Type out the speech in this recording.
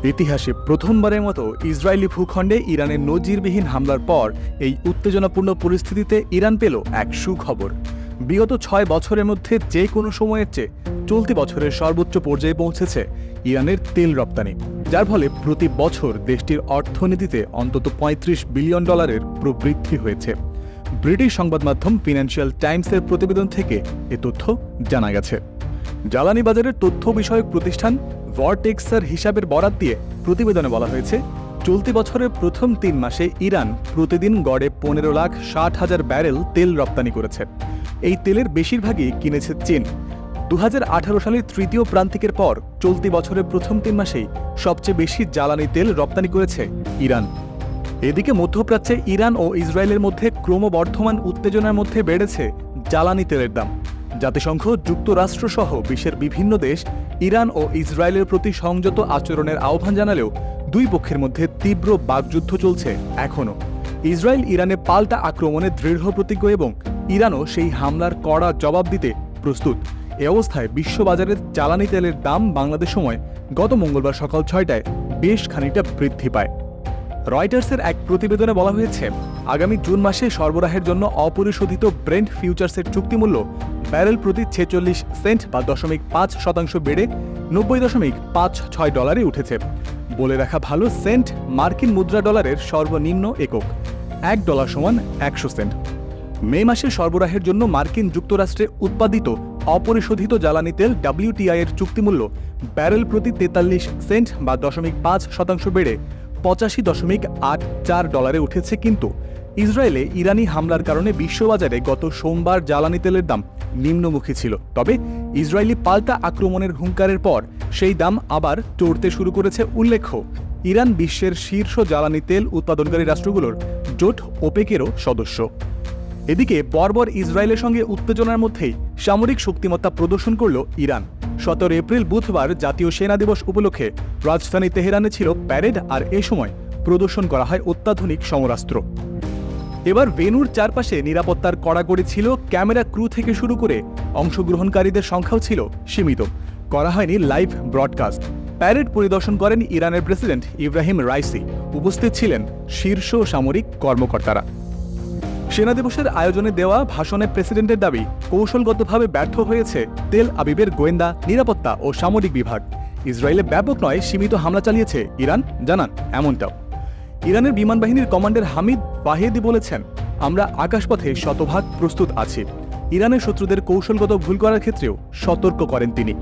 ইতিহাসে প্রথমবারের মতো ইসরায়েলি ভূখণ্ডে ইরানের নজিরবিহীন হামলার পর এই উত্তেজনাপূর্ণ পরিস্থিতিতে ইরান পেল এক সুখবর। বিগত ৬ বছরের মধ্যে যে কোনো সময়ের চেয়ে চলতি বছরের সর্বোচ্চ পর্যায়ে পৌঁছেছে ইরানের তেল রপ্তানি, যার ফলে প্রতি বছর দেশটির অর্থনীতিতে অন্তত $৩৫ বিলিয়ন প্রবৃদ্ধি হয়েছে। ব্রিটিশ সংবাদ মাধ্যম ফিনান্সিয়াল টাইমসের প্রতিবেদন থেকে এ তথ্য জানা গেছে। জ্বালানি বাজারের তথ্য বিষয়ক প্রতিষ্ঠান ভরটেক্সের হিসাবের বরাত দিয়ে প্রতিবেদনে বলা হয়েছে, চলতি বছরের প্রথম ৩ মাসে ইরান প্রতিদিন গড়ে ১৫,৬০,০০০ ব্যারেল তেল রপ্তানি করেছে। এই তেলের বেশিরভাগই কিনেছে চীন। ২০১৮ সালের তৃতীয় প্রান্তিকের পর চলতি বছরের প্রথম ৩ মাসেই সবচেয়ে বেশি জ্বালানি তেল রপ্তানি করেছে ইরান। এদিকে মধ্যপ্রাচ্যে ইরান ও ইসরায়েলের মধ্যে ক্রমবর্ধমান উত্তেজনার মধ্যে বেড়েছে জ্বালানি তেলের দাম। জাতিসংঘ, যুক্তরাষ্ট্র সহ বিশ্বের বিভিন্ন দেশ ইরান ও ইসরায়েলের প্রতি সংযত আচরণের আহ্বান জানালেও দুই পক্ষের মধ্যে তীব্র বাকযুদ্ধ চলছে এখনও। ইসরায়েল ইরানে পাল্টা আক্রমণে দৃঢ় প্রতিজ্ঞ এবং ইরানও সেই হামলার কড়া জবাব দিতে প্রস্তুত। এ অবস্থায় বিশ্ববাজারের জ্বালানি তেলের দাম বাংলাদেশ সময় গত মঙ্গলবার সকাল ৬টায় বেশ খানিকটা বৃদ্ধি পায়। রয়টার্সের এক প্রতিবেদনে বলা হয়েছে, আগামী জুন মাসে সরবরাহের জন্য অপরিশোধিত ব্রেন্ট ফিউচার্সের চুক্তিমূল্য ব্যারেল প্রতি ৪৬ সেন্ট বা ০.৫% বেড়ে $৯০.৫৬ উঠেছে। বলে রাখা ভালো, সেন্ট মার্কিন মুদ্রা ডলারের সর্বনিম্ন একক। $১ সমান ১০০ সেন্ট। মে মাসে সরবরাহের জন্য মার্কিন যুক্তরাষ্ট্রে উৎপাদিত অপরিশোধিত জ্বালানি তেল WTI এর চুক্তিমূল্য ব্যারেল প্রতি ৪৩ সেন্ট বা ০.৫% বেড়ে $৮৫.৮৪ উঠেছে। কিন্তু ইসরায়েলে ইরানি হামলার কারণে বিশ্ববাজারে গত সোমবার জ্বালানি তেলের দাম নিম্নমুখী ছিল। তবে ইসরায়েলি পাল্টা আক্রমণের হুঙ্কারের পর সেই দাম আবার চড়তে শুরু করেছে। উল্লেখ্য, ইরান বিশ্বের শীর্ষ জ্বালানি তেল উৎপাদনকারী রাষ্ট্রগুলোর জোট ওপেকেরও সদস্য। এদিকে বর্বর ইসরায়েলের সঙ্গে উত্তেজনার মধ্যেই সামরিক শক্তিমত্তা প্রদর্শন করল ইরান। ১৭ এপ্রিল বুধবার জাতীয় সেনা দিবস উপলক্ষে রাজধানী তেহরানে ছিল প্যারেড, আর এ সময় প্রদর্শন করা হয় অত্যাধুনিক সমরাস্ত্র। এবার ভেন্যুর চারপাশে নিরাপত্তার কড়াকড়ি ছিল। ক্যামেরা ক্রু থেকে শুরু করে অংশগ্রহণকারীদের সংখ্যাও ছিল সীমিত। করা হয়নি লাইভ ব্রডকাস্ট। প্যারেড পরিদর্শন করেন ইরানের প্রেসিডেন্ট ইব্রাহিম রাইসি। উপস্থিত ছিলেন শীর্ষ সামরিক কর্মকর্তারা। সেনা দিবসের আয়োজনে দেওয়া ভাষণে প্রেসিডেন্টের দাবি, কৌশলগতভাবে ব্যর্থ হয়েছে তেল আবিবের গোয়েন্দা, নিরাপত্তা ও সামরিক বিভাগ। ইসরায়েলে ব্যাপক নয়, সীমিত হামলা চালিয়েছে ইরান, জানান এমনটাও। ইরানের বিমান বাহিনীর কমান্ডার হামিদ বাহেদি বলেছেন, আমরা আকাশপথে শতভাগ প্রস্তুত আছি। ইরানের শত্রুদের কৌশলগত ভুল করার ক্ষেত্রেও সতর্ক করেন তিনি।